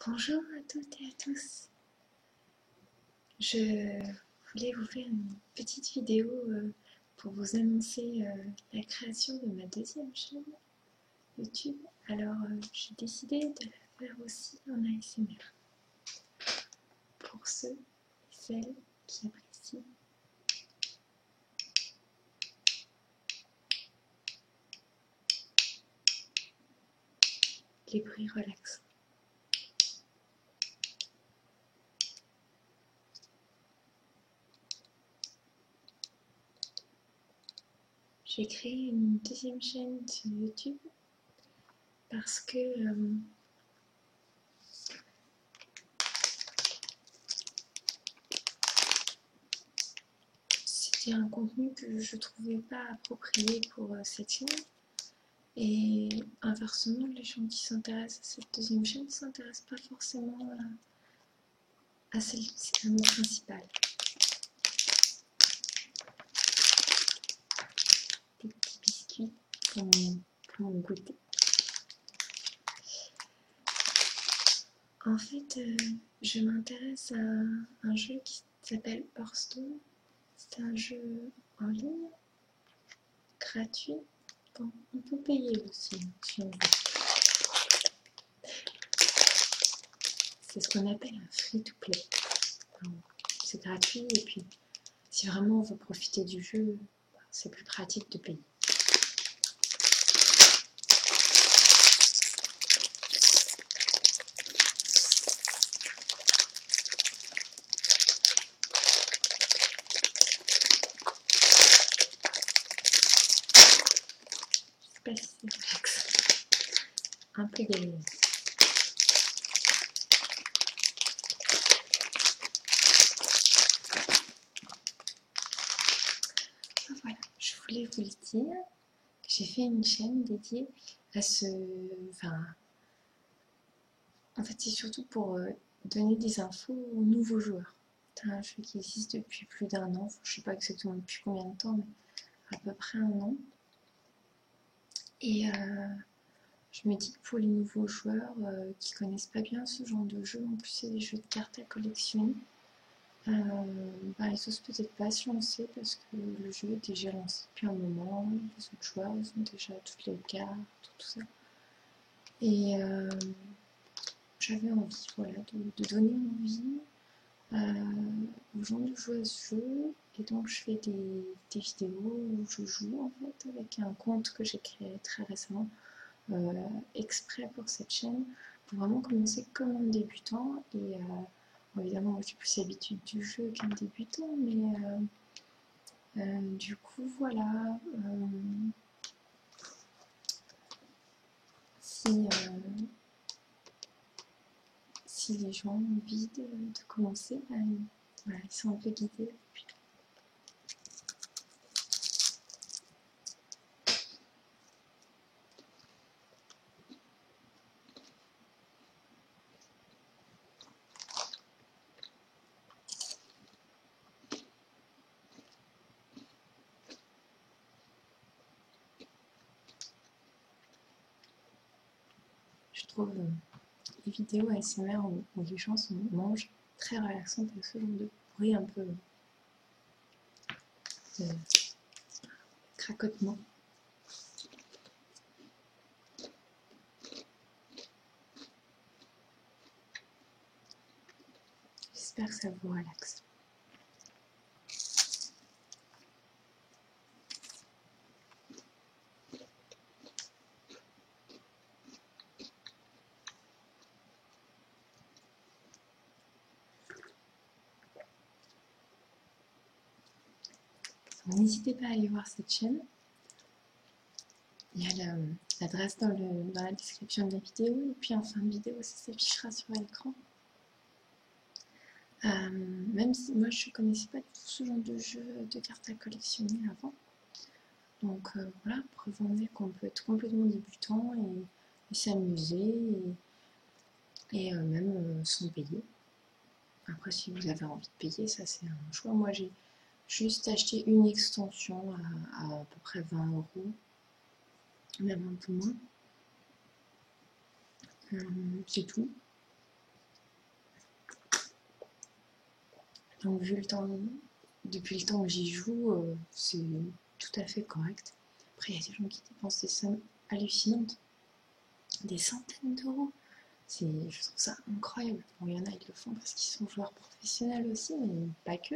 Bonjour à toutes et à tous. Je voulais vous faire une petite vidéo pour vous annoncer la création de ma deuxième chaîne YouTube. Alors j'ai décidé de la faire aussi en ASMR. Pour ceux et celles qui apprécient les bruits relaxants. J'ai créé une deuxième chaîne sur YouTube parce que c'était un contenu que je trouvais pas approprié pour cette chaîne. Et inversement, les gens qui s'intéressent à cette deuxième chaîne ne s'intéressent pas forcément à mon principal. Des petits biscuits pour mon goûter. En fait, je m'intéresse à un jeu qui s'appelle Hearthstone. C'est un jeu en ligne, gratuit. Bon, on peut payer aussi si on veut. C'est ce qu'on appelle un free-to-play. C'est gratuit et puis si vraiment on veut profiter du jeu, c'est plus pratique de payer. C'est pas si complexe. Un peu galère. Voilà, je voulais vous le dire. J'ai fait une chaîne dédiée à ce... en fait, c'est surtout pour donner des infos aux nouveaux joueurs. C'est un jeu qui existe depuis plus d'1 an. Je ne sais pas exactement depuis combien de temps, mais à peu près 1 an. Et je me dis que pour les nouveaux joueurs qui connaissent pas bien ce genre de jeu, en plus c'est des jeux de cartes à collectionner, ils osent peut-être pas se lancer parce que le jeu est déjà lancé depuis un moment, les autres joueurs ils ont déjà toutes les cartes, tout ça. Et j'avais envie de donner envie aux gens de jouer à ce jeu, et donc je fais des vidéos où je joue en fait avec un compte que j'ai créé très récemment exprès pour cette chaîne, pour vraiment commencer comme un débutant. Et évidemment moi j'ai plus l'habitude du jeu qu'un débutant, mais du coup voilà, si les gens ont envie de commencer, voilà, ils sont un peu guidés. Je trouve les vidéos ASMR où les gens mangent très relaxantes avec ce genre de bruit un peu de cracotement. J'espère que ça vous relaxe. N'hésitez pas à aller voir cette chaîne. Il y a l'adresse dans la description de la vidéo, et puis en fin de vidéo ça s'affichera sur l'écran. Même si moi je ne connaissais pas du tout ce genre de jeu de cartes à collectionner avant. Donc voilà, preuve en est qu'on peut être complètement débutant et s'amuser et même sans payer. Après si vous avez envie de payer, ça c'est un choix. Moi j'ai juste acheté une extension à peu près 20 €, même un peu moins. C'est tout. Donc vu le temps, depuis le temps que j'y joue, c'est tout à fait correct. Après, il y a des gens qui dépensent des sommes hallucinantes, des centaines d'euros. Je trouve ça incroyable. Bon, il y en a, ils le font parce qu'ils sont joueurs professionnels aussi, mais pas que.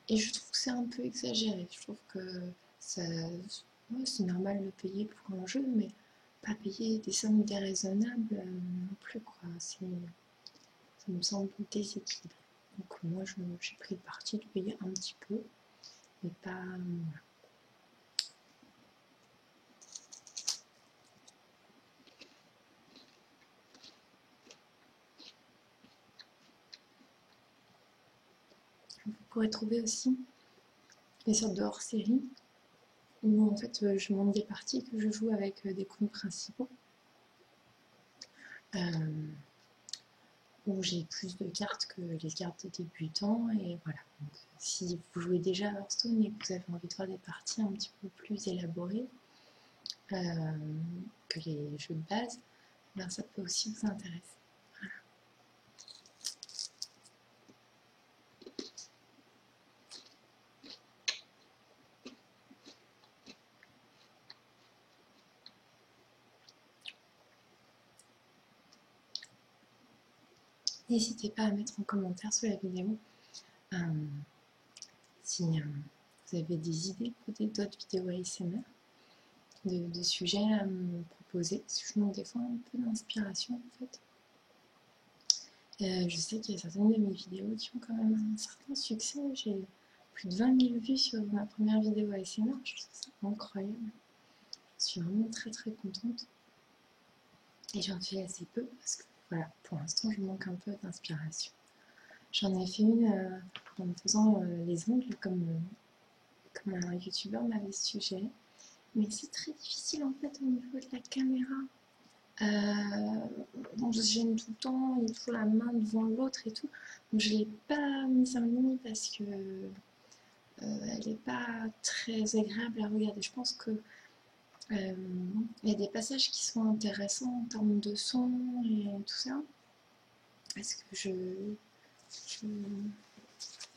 Et je trouve que c'est un peu exagéré. Je trouve que ça, ouais, c'est normal de payer pour un jeu, mais pas payer des sommes déraisonnables non plus, quoi. Ça me semble déséquilibré. Donc moi, j'ai pris le parti de payer un petit peu, mais pas... Vous pourrez trouver aussi des sortes de hors-série où en fait je monte des parties que je joue avec des comptes principaux. Où j'ai plus de cartes que les cartes des débutants, et voilà. Donc, si vous jouez déjà à Hearthstone et que vous avez envie de faire des parties un petit peu plus élaborées que les jeux de base, ben ça peut aussi vous intéresser. Voilà. N'hésitez pas à mettre en commentaire sous la vidéo si vous avez des idées pour d'autres vidéos ASMR, de sujets à me proposer. Je manque des fois un peu d'inspiration en fait. Je sais qu'il y a certaines de mes vidéos qui ont quand même un certain succès. J'ai plus de 20 000 vues sur ma première vidéo ASMR. Je trouve ça incroyable. Je suis vraiment très très contente. Et j'en fais assez peu parce que voilà, pour l'instant je manque un peu d'inspiration. J'en ai fait une en me faisant les ongles comme un youtubeur m'avait suggéré. Mais c'est très difficile en fait au niveau de la caméra. On se gêne tout le temps, il faut la main devant l'autre et tout. Donc je ne l'ai pas mise en ligne parce que elle n'est pas très agréable à regarder. Je pense que il y a des passages qui sont intéressants en termes de son et tout ça. Parce que je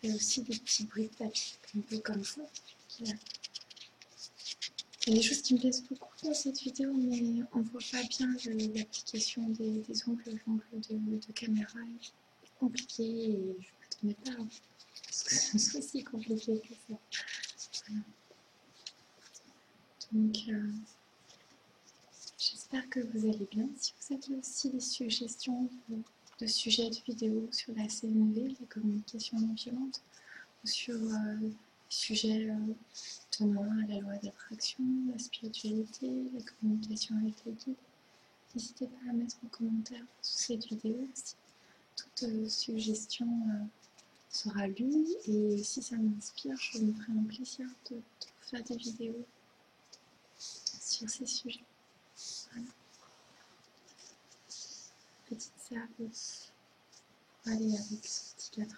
fais aussi des petits bruits de papier, un peu comme ça. Il y a des choses qui me plaisent beaucoup dans cette vidéo, mais on voit pas bien l'application des ongles, l'angle de caméra est compliqué et je ne m'attendais pas à ce que ce soit si compliqué que ça. Voilà. Donc, j'espère que vous allez bien. Si vous avez aussi des suggestions de sujets de vidéos sur la CNV, la communication non violente, ou sur des sujets tenant à la loi d'attraction, la spiritualité, la communication avec les guides, n'hésitez pas à mettre en commentaire sous cette vidéo si toute suggestion sera lue, et si ça m'inspire, je me ferai un plaisir de vous faire des vidéos sur ces sujets. Voilà. Petite séance pour aller avec ce petit 4 heures.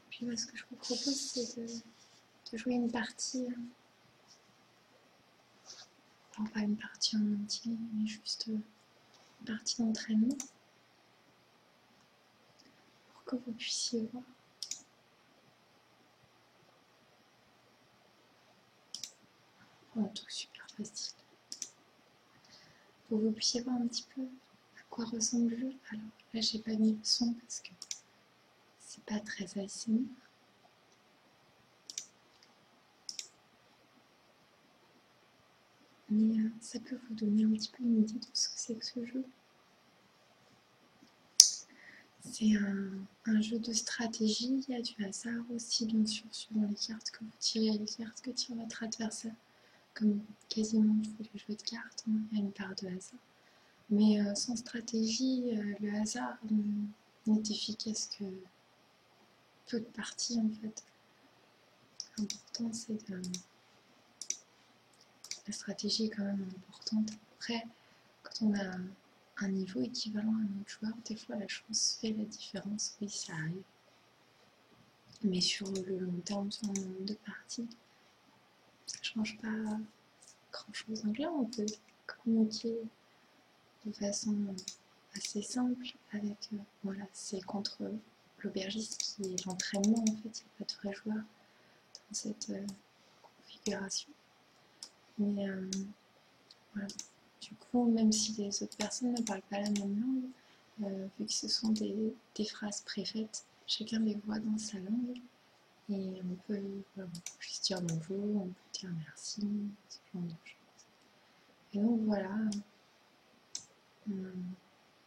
Puis ce que je vous propose, c'est de jouer une partie, pas une partie en entier, mais juste une partie d'entraînement, pour que vous puissiez voir. Un truc super facile. Pour que vous puissiez voir un petit peu à quoi ressemble le jeu. Alors là, j'ai pas mis le son parce que c'est pas très ASMR. Mais ça peut vous donner un petit peu une idée de ce que c'est que ce jeu. C'est un jeu de stratégie, il y a du hasard aussi, bien sûr, suivant les cartes que vous tirez et les cartes que tire votre adversaire. Comme quasiment tous les jeux de cartes, hein, il y a une part de hasard. Mais sans stratégie, le hasard n'est efficace que peu de parties en fait. L'important c'est de... La stratégie est quand même importante. Après, quand on a un niveau équivalent à un autre joueur, des fois la chance fait la différence, oui ça arrive. Mais sur le long terme, sur un nombre de parties, ça ne change pas grand chose. Donc là on peut communiquer de façon assez simple avec, voilà, c'est contre l'aubergiste qui est l'entraînement en fait, il n'y a pas de vrai joueur dans cette configuration. Mais voilà. Du coup, même si les autres personnes ne parlent pas la même langue, vu que ce sont des phrases préfaites, chacun les voit dans sa langue. Et on peut juste dire bonjour, on peut dire merci, ce genre de choses. Et donc voilà, il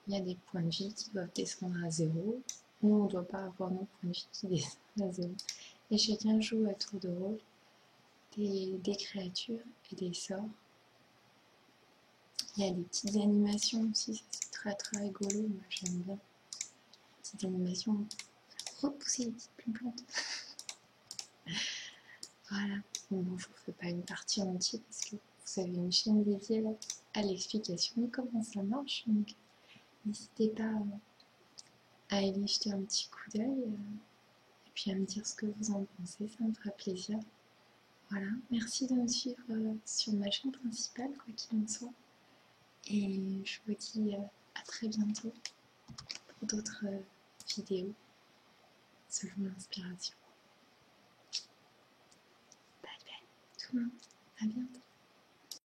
y a des points de vie qui doivent descendre à zéro. Nous, on ne doit pas avoir nos points de vie qui descendent à zéro. Et chacun joue à tour de rôle des créatures et des sorts. Il y a des petites animations aussi, ça c'est très très rigolo, moi j'aime bien. Petites animations, repousser les petites plantes. Voilà, bon, je vous fais pas une partie entière parce que vous avez une chaîne dédiée à l'explication de comment ça marche, donc n'hésitez pas à aller jeter un petit coup d'œil et puis à me dire ce que vous en pensez, ça me fera plaisir. Voilà, merci de me suivre sur ma chaîne principale, quoi qu'il en soit. Et je vous dis à très bientôt pour d'autres vidéos selon l'inspiration. Bye bye tout le monde, à bientôt.